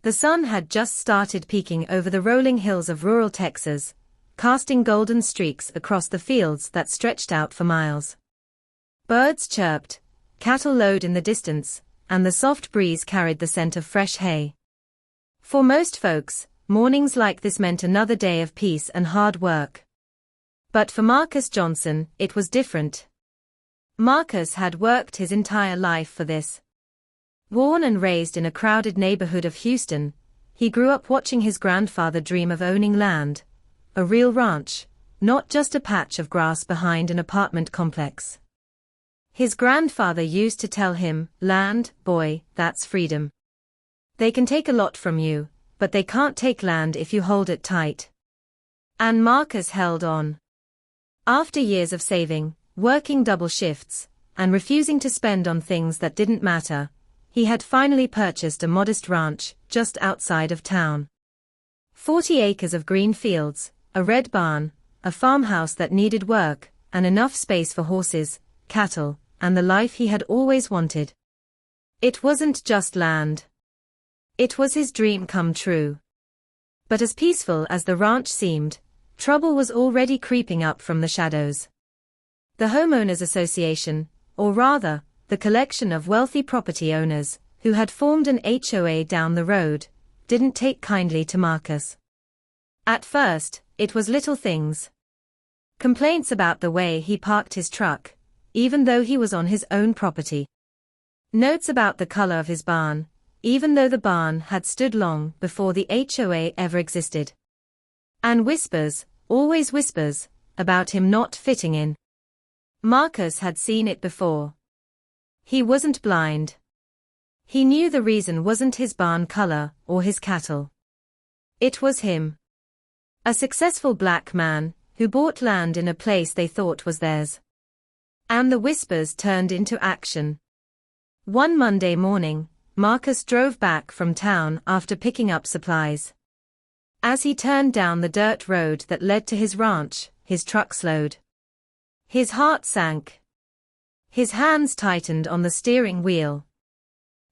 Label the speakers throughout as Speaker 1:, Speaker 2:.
Speaker 1: The sun had just started peeking over the rolling hills of rural Texas, casting golden streaks across the fields that stretched out for miles. Birds chirped, cattle lowed in the distance, and the soft breeze carried the scent of fresh hay. For most folks, mornings like this meant another day of peace and hard work. But for Marcus Johnson, it was different. Marcus had worked his entire life for this. Born and raised in a crowded neighborhood of Houston, he grew up watching his grandfather dream of owning land, a real ranch, not just a patch of grass behind an apartment complex. His grandfather used to tell him, "Land, boy, that's freedom. They can take a lot from you, but they can't take land if you hold it tight." And Marcus held on. After years of saving, working double shifts, and refusing to spend on things that didn't matter, he had finally purchased a modest ranch just outside of town. 40 acres of green fields, a red barn, a farmhouse that needed work, and enough space for horses, cattle, and the life he had always wanted. It wasn't just land. It was his dream come true. But as peaceful as the ranch seemed, trouble was already creeping up from the shadows. The Homeowners Association, or rather, the collection of wealthy property owners, who had formed an HOA down the road, didn't take kindly to Marcus. At first, it was little things. Complaints about the way he parked his truck, even though he was on his own property. Notes about the color of his barn, even though the barn had stood long before the HOA ever existed. And whispers, always whispers, about him not fitting in. Marcus had seen it before. He wasn't blind. He knew the reason wasn't his barn color or his cattle. It was him. A successful black man, who bought land in a place they thought was theirs. And the whispers turned into action. One Monday morning, Marcus drove back from town after picking up supplies. As he turned down the dirt road that led to his ranch, his truck slowed. His heart sank. His hands tightened on the steering wheel.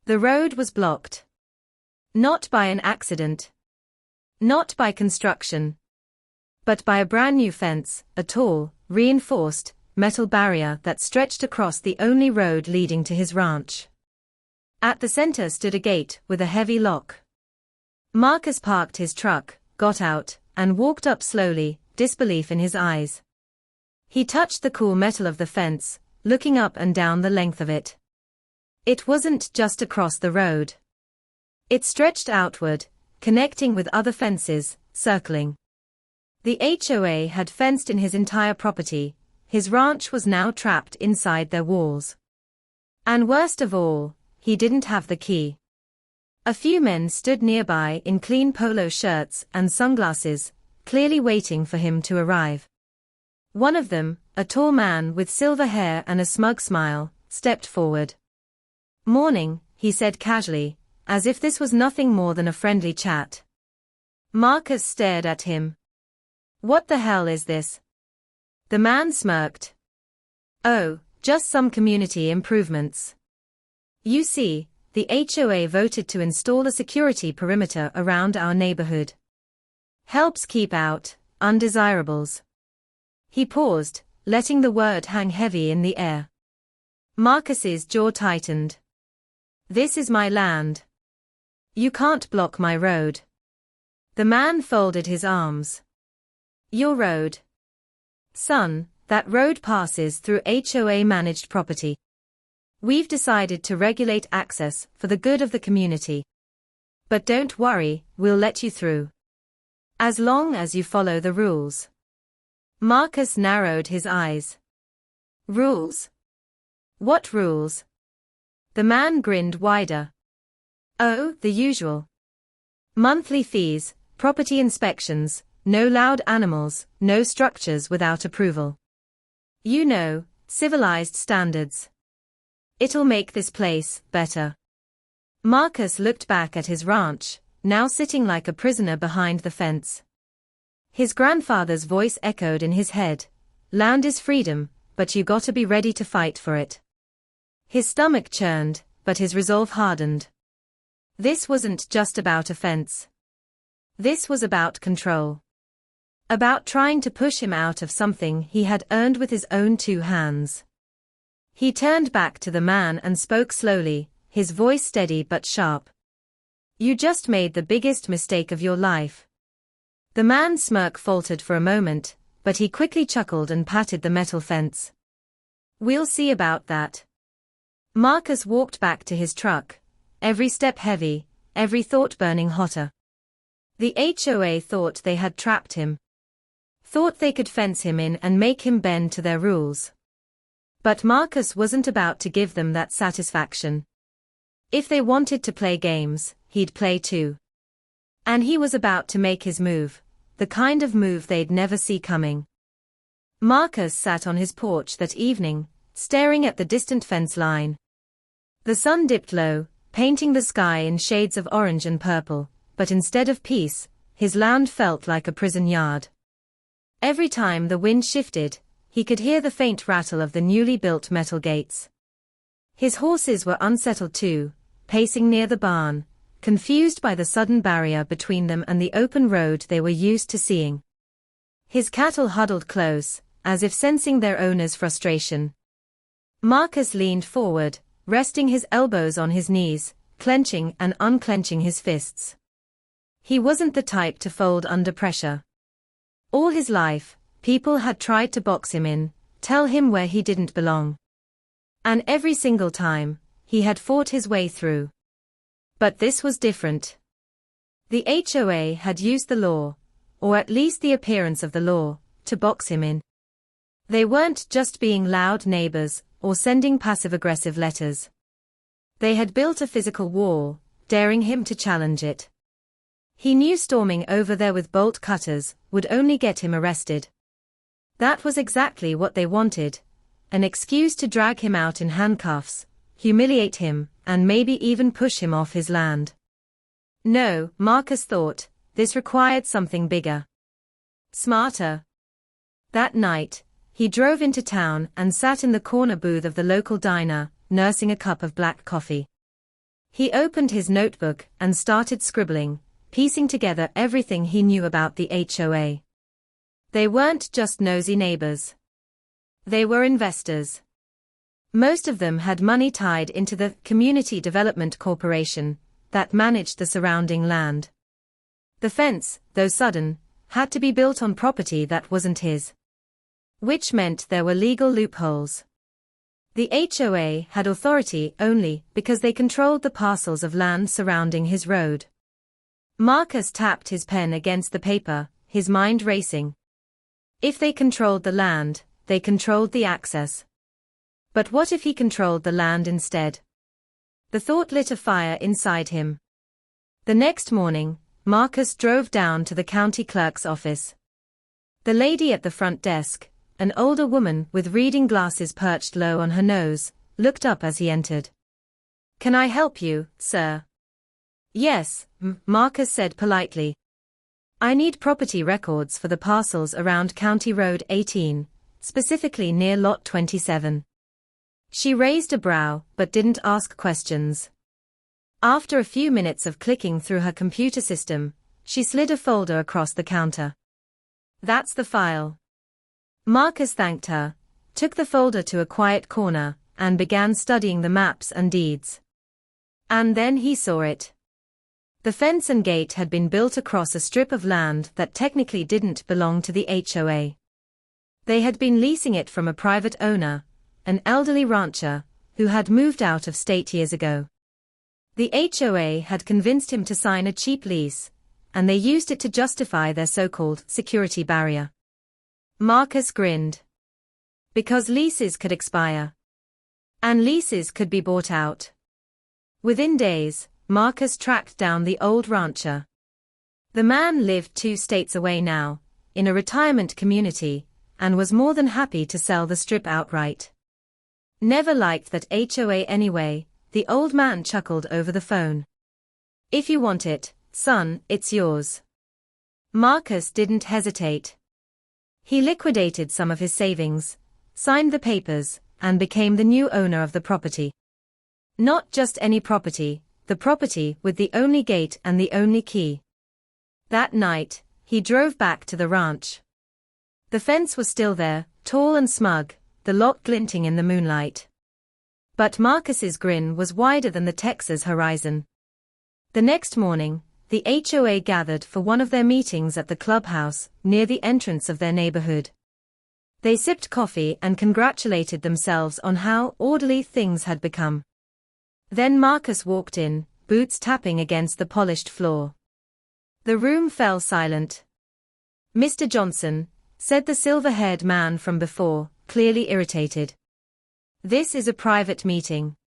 Speaker 1: The road was blocked. Not by an accident. Not by construction. But by a brand new fence, a tall, reinforced, metal barrier that stretched across the only road leading to his ranch. At the center stood a gate with a heavy lock. Marcus parked his truck, got out, and walked up slowly, disbelief in his eyes. He touched the cool metal of the fence, looking up and down the length of it. It wasn't just across the road. It stretched outward, connecting with other fences, circling. The HOA had fenced in his entire property. His ranch was now trapped inside their walls. And worst of all, he didn't have the key. A few men stood nearby in clean polo shirts and sunglasses, clearly waiting for him to arrive. One of them, a tall man with silver hair and a smug smile, stepped forward. "Morning," he said casually, as if this was nothing more than a friendly chat. Marcus stared at him. "What the hell is this?" The man smirked. "Oh, just some community improvements. You see, the HOA voted to install a security perimeter around our neighborhood. Helps keep out undesirables." He paused, letting the word hang heavy in the air. Marcus's jaw tightened. "This is my land. You can't block my road." The man folded his arms. "Your road. Son, that road passes through HOA-managed property. We've decided to regulate access for the good of the community. But don't worry, we'll let you through. As long as you follow the rules." Marcus narrowed his eyes. "Rules? What rules?" The man grinned wider. "Oh, the usual. Monthly fees, property inspections, no loud animals, no structures without approval. You know, civilized standards. It'll make this place better." Marcus looked back at his ranch, now sitting like a prisoner behind the fence. His grandfather's voice echoed in his head. "Land is freedom, but you gotta be ready to fight for it." His stomach churned, but his resolve hardened. This wasn't just about a fence. This was about control. About trying to push him out of something he had earned with his own 2 hands. He turned back to the man and spoke slowly, his voice steady but sharp. "You just made the biggest mistake of your life." The man's smirk faltered for a moment, but he quickly chuckled and patted the metal fence. "We'll see about that." Marcus walked back to his truck, every step heavy, every thought burning hotter. The HOA thought they had trapped him. Thought they could fence him in and make him bend to their rules. But Marcus wasn't about to give them that satisfaction. If they wanted to play games, he'd play too. And he was about to make his move, the kind of move they'd never see coming. Marcus sat on his porch that evening, staring at the distant fence line. The sun dipped low, painting the sky in shades of orange and purple, but instead of peace, his land felt like a prison yard. Every time the wind shifted, he could hear the faint rattle of the newly built metal gates. His horses were unsettled too, pacing near the barn, confused by the sudden barrier between them and the open road they were used to seeing. His cattle huddled close, as if sensing their owner's frustration. Marcus leaned forward, resting his elbows on his knees, clenching and unclenching his fists. He wasn't the type to fold under pressure. All his life, people had tried to box him in, tell him where he didn't belong. And every single time, he had fought his way through. But this was different. The HOA had used the law, or at least the appearance of the law, to box him in. They weren't just being loud neighbors or sending passive-aggressive letters. They had built a physical wall, daring him to challenge it. He knew storming over there with bolt cutters would only get him arrested. That was exactly what they wanted, an excuse to drag him out in handcuffs, humiliate him, and maybe even push him off his land. No, Marcus thought, this required something bigger. Smarter. That night, he drove into town and sat in the corner booth of the local diner, nursing a cup of black coffee. He opened his notebook and started scribbling, piecing together everything he knew about the HOA. They weren't just nosy neighbors. They were investors. Most of them had money tied into the Community Development Corporation that managed the surrounding land. The fence, though sudden, had to be built on property that wasn't his. Which meant there were legal loopholes. The HOA had authority only because they controlled the parcels of land surrounding his road. Marcus tapped his pen against the paper, his mind racing. If they controlled the land, they controlled the access. But what if he controlled the land instead? The thought lit a fire inside him. The next morning, Marcus drove down to the county clerk's office. The lady at the front desk, an older woman with reading glasses perched low on her nose, looked up as he entered. "Can I help you, sir?" "Yes," Marcus said politely. "I need property records for the parcels around County Road 18, specifically near Lot 27. She raised a brow but didn't ask questions. After a few minutes of clicking through her computer system, she slid a folder across the counter. "That's the file." Marcus thanked her, took the folder to a quiet corner, and began studying the maps and deeds. And then he saw it. The fence and gate had been built across a strip of land that technically didn't belong to the HOA. They had been leasing it from a private owner, an elderly rancher, who had moved out of state years ago. The HOA had convinced him to sign a cheap lease, and they used it to justify their so-called security barrier. Marcus grinned. Because leases could expire. And leases could be bought out. Within days, Marcus tracked down the old rancher. The man lived 2 states away now, in a retirement community, and was more than happy to sell the strip outright. "Never liked that HOA anyway," the old man chuckled over the phone. "If you want it, son, it's yours." Marcus didn't hesitate. He liquidated some of his savings, signed the papers, and became the new owner of the property. Not just any property, the property with the only gate and the only key. That night, he drove back to the ranch. The fence was still there, tall and smug, the lock glinting in the moonlight. But Marcus's grin was wider than the Texas horizon. The next morning, the HOA gathered for one of their meetings at the clubhouse, near the entrance of their neighborhood. They sipped coffee and congratulated themselves on how orderly things had become. Then Marcus walked in, boots tapping against the polished floor. The room fell silent. "Mr. Johnson," said the silver-haired man from before, clearly irritated. "This is a private meeting.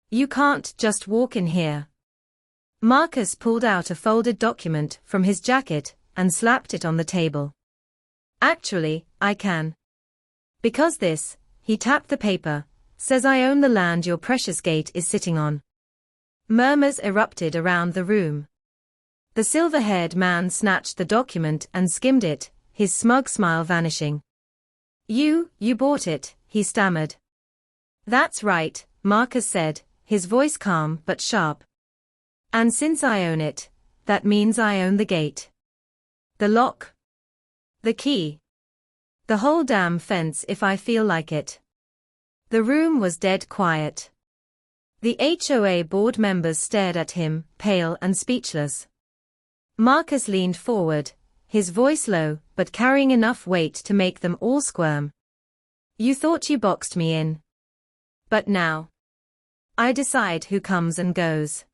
Speaker 1: You can't just walk in here." Marcus pulled out a folded document from his jacket and slapped it on the table. "Actually, I can. Because this," he tapped the paper, "says I own the land your precious gate is sitting on." Murmurs erupted around the room. The silver-haired man snatched the document and skimmed it, his smug smile vanishing. You bought it," he stammered. "That's right," Marcus said, his voice calm but sharp. "And since I own it, that means I own the gate. The lock. The key. The whole damn fence if I feel like it." The room was dead quiet. The HOA board members stared at him, pale and speechless. Marcus leaned forward, his voice low, but carrying enough weight to make them all squirm. "You thought you boxed me in. But now I decide who comes and goes.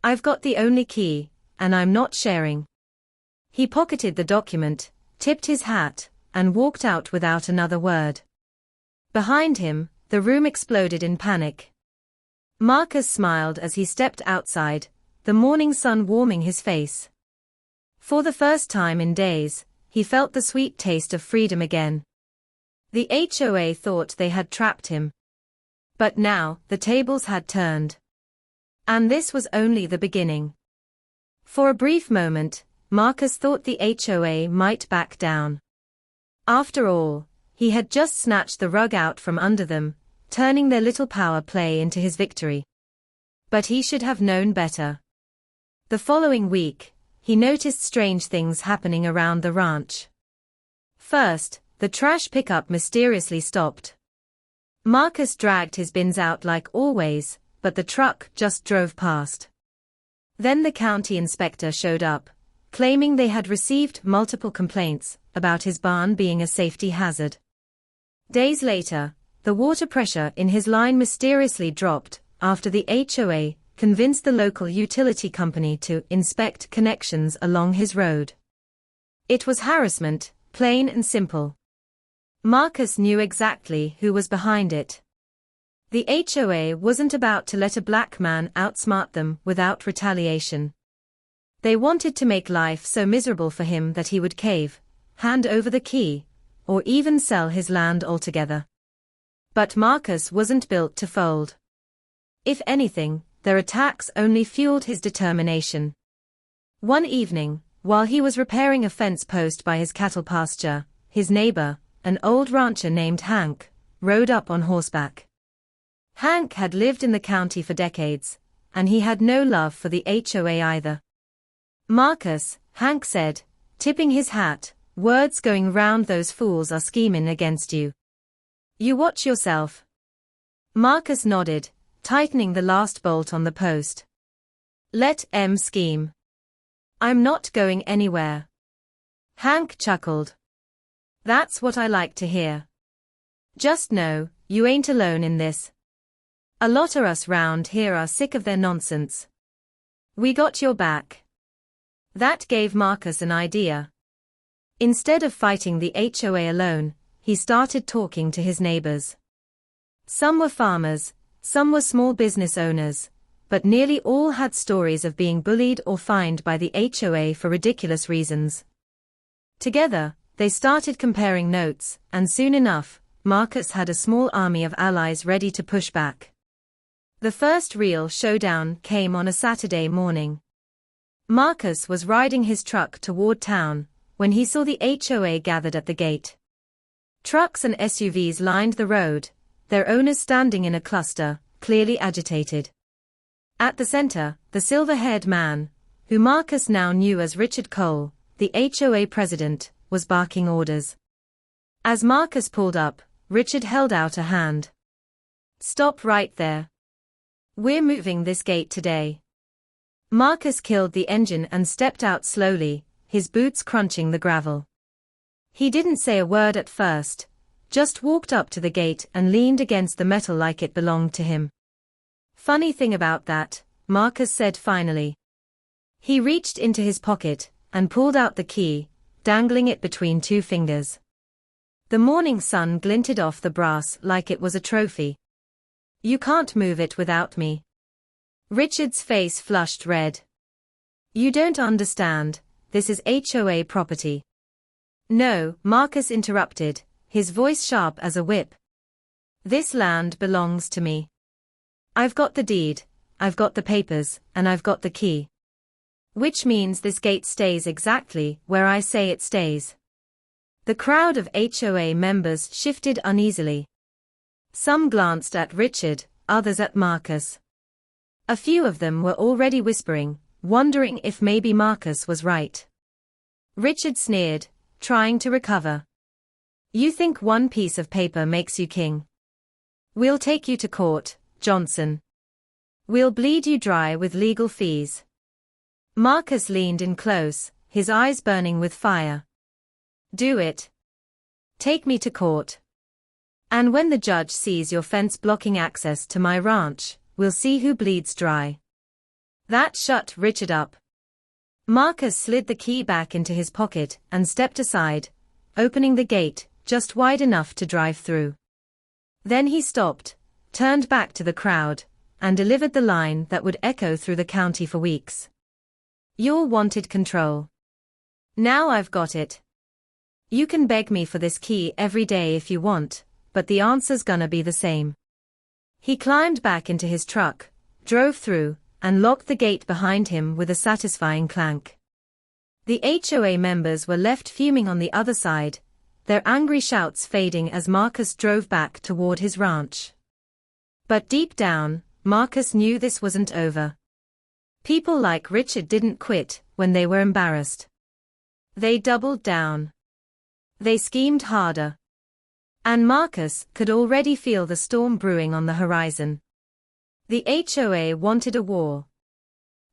Speaker 1: I've got the only key, and I'm not sharing." He pocketed the document, tipped his hat, and walked out without another word. Behind him, the room exploded in panic. Marcus smiled as he stepped outside, the morning sun warming his face. For the first time in days, he felt the sweet taste of freedom again. The HOA thought they had trapped him. But now, the tables had turned. And this was only the beginning. For a brief moment, Marcus thought the HOA might back down. After all, he had just snatched the rug out from under them, turning their little power play into his victory. But he should have known better. The following week, he noticed strange things happening around the ranch. First, the trash pickup mysteriously stopped. Marcus dragged his bins out like always, but the truck just drove past. Then the county inspector showed up, claiming they had received multiple complaints about his barn being a safety hazard. Days later, the water pressure in his line mysteriously dropped after the HOA convinced the local utility company to inspect connections along his road. It was harassment, plain and simple. Marcus knew exactly who was behind it. The HOA wasn't about to let a black man outsmart them without retaliation. They wanted to make life so miserable for him that he would cave, hand over the key, or even sell his land altogether. But Marcus wasn't built to fold. If anything, their attacks only fueled his determination. One evening, while he was repairing a fence post by his cattle pasture, his neighbor, an old rancher named Hank, rode up on horseback. Hank had lived in the county for decades, and he had no love for the HOA either. "Marcus," Hank said, tipping his hat, "words going round those fools are scheming against you. You watch yourself." Marcus nodded, tightening the last bolt on the post. "Let 'em scheme. I'm not going anywhere." Hank chuckled. "That's what I like to hear. Just know, you ain't alone in this. A lot of us round here are sick of their nonsense. We got your back." That gave Marcus an idea. Instead of fighting the HOA alone, he started talking to his neighbors. Some were farmers, some were small business owners, but nearly all had stories of being bullied or fined by the HOA for ridiculous reasons. Together, they started comparing notes, and soon enough, Marcus had a small army of allies ready to push back. The first real showdown came on a Saturday morning. Marcus was riding his truck toward town when he saw the HOA gathered at the gate. Trucks and SUVs lined the road, their owners standing in a cluster, clearly agitated. At the center, the silver-haired man, who Marcus now knew as Richard Cole, the HOA president, was barking orders. As Marcus pulled up, Richard held out a hand. "Stop right there. We're moving this gate today." Marcus killed the engine and stepped out slowly, his boots crunching the gravel. He didn't say a word at first, just walked up to the gate and leaned against the metal like it belonged to him. "Funny thing about that," Marcus said finally. He reached into his pocket and pulled out the key, dangling it between two fingers. The morning sun glinted off the brass like it was a trophy. "You can't move it without me." Richard's face flushed red. "You don't understand, this is HOA property." "No," Marcus interrupted, his voice sharp as a whip. "This land belongs to me. I've got the deed, I've got the papers, and I've got the key. Which means this gate stays exactly where I say it stays." The crowd of HOA members shifted uneasily. Some glanced at Richard, others at Marcus. A few of them were already whispering, wondering if maybe Marcus was right. Richard sneered, trying to recover. "You think one piece of paper makes you king? We'll take you to court, Johnson. We'll bleed you dry with legal fees." Marcus leaned in close, his eyes burning with fire. "Do it. Take me to court. And when the judge sees your fence blocking access to my ranch, we'll see who bleeds dry." That shut Richard up. Marcus slid the key back into his pocket and stepped aside, opening the gate just wide enough to drive through. Then he stopped, turned back to the crowd, and delivered the line that would echo through the county for weeks. "You're wanted control. Now I've got it. You can beg me for this key every day if you want, but the answer's gonna be the same." He climbed back into his truck, drove through, and locked the gate behind him with a satisfying clank. The HOA members were left fuming on the other side, their angry shouts fading as Marcus drove back toward his ranch. But deep down, Marcus knew this wasn't over. People like Richard didn't quit when they were embarrassed. They doubled down. They schemed harder. And Marcus could already feel the storm brewing on the horizon. The HOA wanted a war.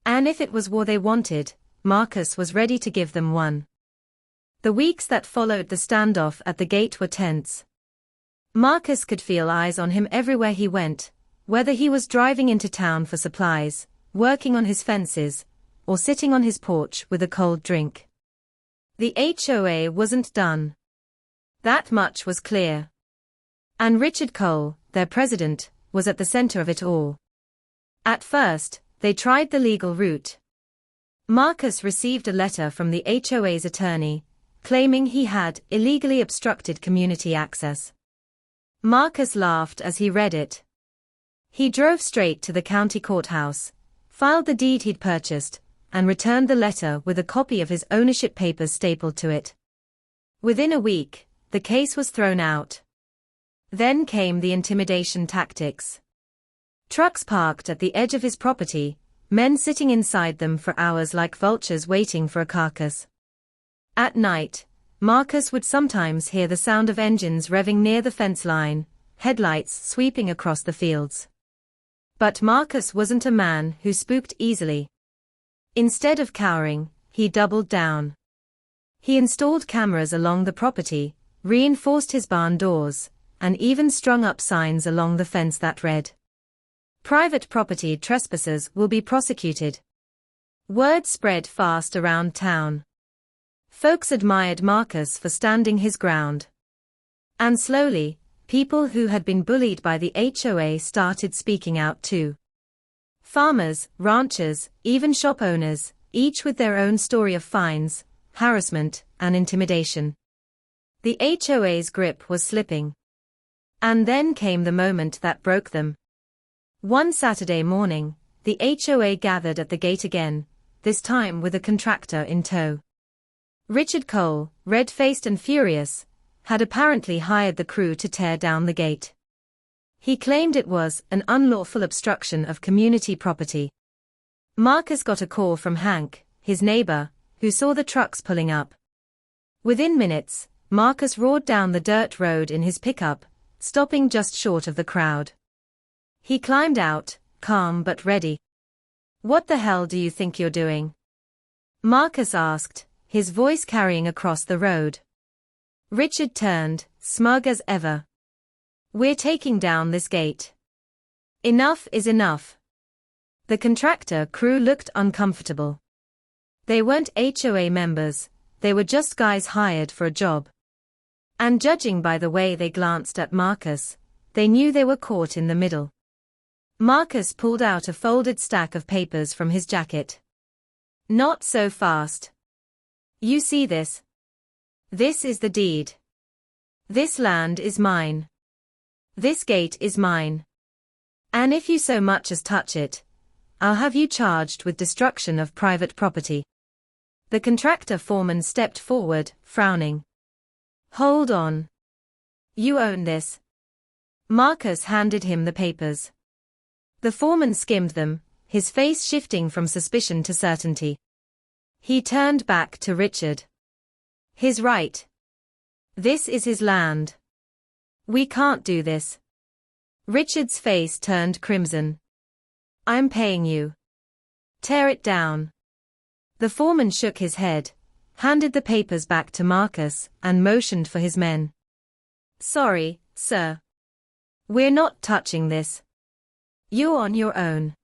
Speaker 1: And if it was war they wanted, Marcus was ready to give them one. The weeks that followed the standoff at the gate were tense. Marcus could feel eyes on him everywhere he went, whether he was driving into town for supplies, working on his fences, or sitting on his porch with a cold drink. The HOA wasn't done. That much was clear. And Richard Cole, their president, was at the center of it all. At first, they tried the legal route. Marcus received a letter from the HOA's attorney, claiming he had illegally obstructed community access. Marcus laughed as he read it. He drove straight to the county courthouse, filed the deed he'd purchased, and returned the letter with a copy of his ownership papers stapled to it. Within a week, the case was thrown out. Then came the intimidation tactics. Trucks parked at the edge of his property, men sitting inside them for hours like vultures waiting for a carcass. At night, Marcus would sometimes hear the sound of engines revving near the fence line, headlights sweeping across the fields. But Marcus wasn't a man who spooked easily. Instead of cowering, he doubled down. He installed cameras along the property, reinforced his barn doors, and even strung up signs along the fence that read, "Private property trespassers will be prosecuted." Word spread fast around town. Folks admired Marcus for standing his ground. And slowly, people who had been bullied by the HOA started speaking out too. Farmers, ranchers, even shop owners, each with their own story of fines, harassment, and intimidation. The HOA's grip was slipping. And then came the moment that broke them. One Saturday morning, the HOA gathered at the gate again, this time with a contractor in tow. Richard Cole, red-faced and furious, had apparently hired the crew to tear down the gate. He claimed it was an unlawful obstruction of community property. Marcus got a call from Hank, his neighbor, who saw the trucks pulling up. Within minutes, Marcus roared down the dirt road in his pickup, stopping just short of the crowd. He climbed out, calm but ready. "What the hell do you think you're doing?" Marcus asked, his voice carrying across the road. Richard turned, smug as ever. "We're taking down this gate. Enough is enough." The contractor crew looked uncomfortable. They weren't HOA members, they were just guys hired for a job. And judging by the way they glanced at Marcus, they knew they were caught in the middle. Marcus pulled out a folded stack of papers from his jacket. "Not so fast. You see this? This is the deed. This land is mine. This gate is mine. And if you so much as touch it, I'll have you charged with destruction of private property." The contractor foreman stepped forward, frowning. "Hold on. You own this." Marcus handed him the papers. The foreman skimmed them, his face shifting from suspicion to certainty. He turned back to Richard. "He's right. This is his land. We can't do this." Richard's face turned crimson. "I'm paying you. Tear it down." The foreman shook his head, handed the papers back to Marcus, and motioned for his men. "Sorry, sir. We're not touching this. You're on your own."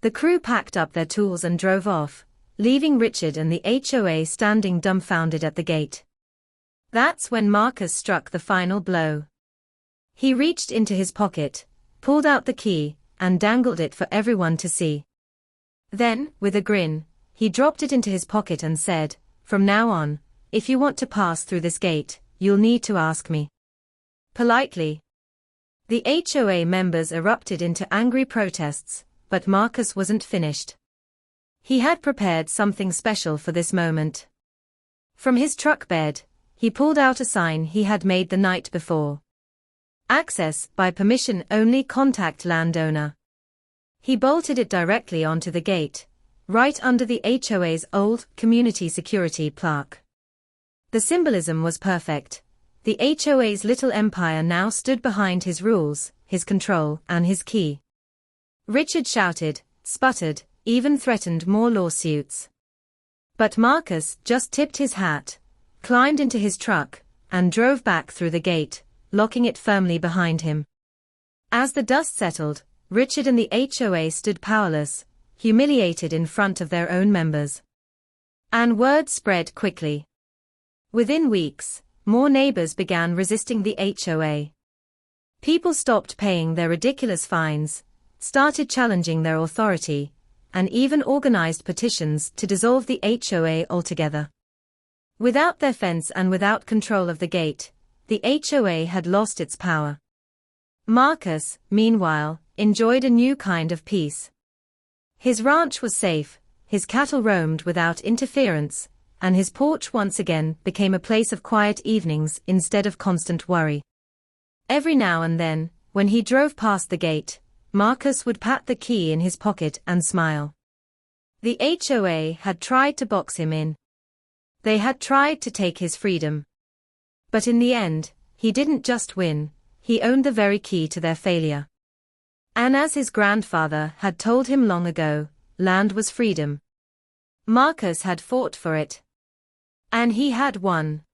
Speaker 1: The crew packed up their tools and drove off, leaving Richard and the HOA standing dumbfounded at the gate. That's when Marcus struck the final blow. He reached into his pocket, pulled out the key, and dangled it for everyone to see. Then, with a grin, he dropped it into his pocket and said, "From now on, if you want to pass through this gate, you'll need to ask me." Politely. The HOA members erupted into angry protests, but Marcus wasn't finished. He had prepared something special for this moment. From his truck bed, he pulled out a sign he had made the night before. "Access by permission only, contact landowner." He bolted it directly onto the gate, right under the HOA's old community security plaque. The symbolism was perfect. The HOA's little empire now stood behind his rules, his control, and his key. Richard shouted, sputtered, even threatened more lawsuits. But Marcus just tipped his hat, climbed into his truck, and drove back through the gate, locking it firmly behind him. As the dust settled, Richard and the HOA stood powerless, humiliated in front of their own members. And word spread quickly. Within weeks, more neighbors began resisting the HOA. People stopped paying their ridiculous fines, started challenging their authority, and even organized petitions to dissolve the HOA altogether. Without their fence and without control of the gate, the HOA had lost its power. Marcus, meanwhile, enjoyed a new kind of peace. His ranch was safe, his cattle roamed without interference, and his porch once again became a place of quiet evenings instead of constant worry. Every now and then, when he drove past the gate, Marcus would pat the key in his pocket and smile. The HOA had tried to box him in. They had tried to take his freedom. But in the end, he didn't just win, he owned the very key to their failure. And as his grandfather had told him long ago, land was freedom. Marcus had fought for it. And he had won.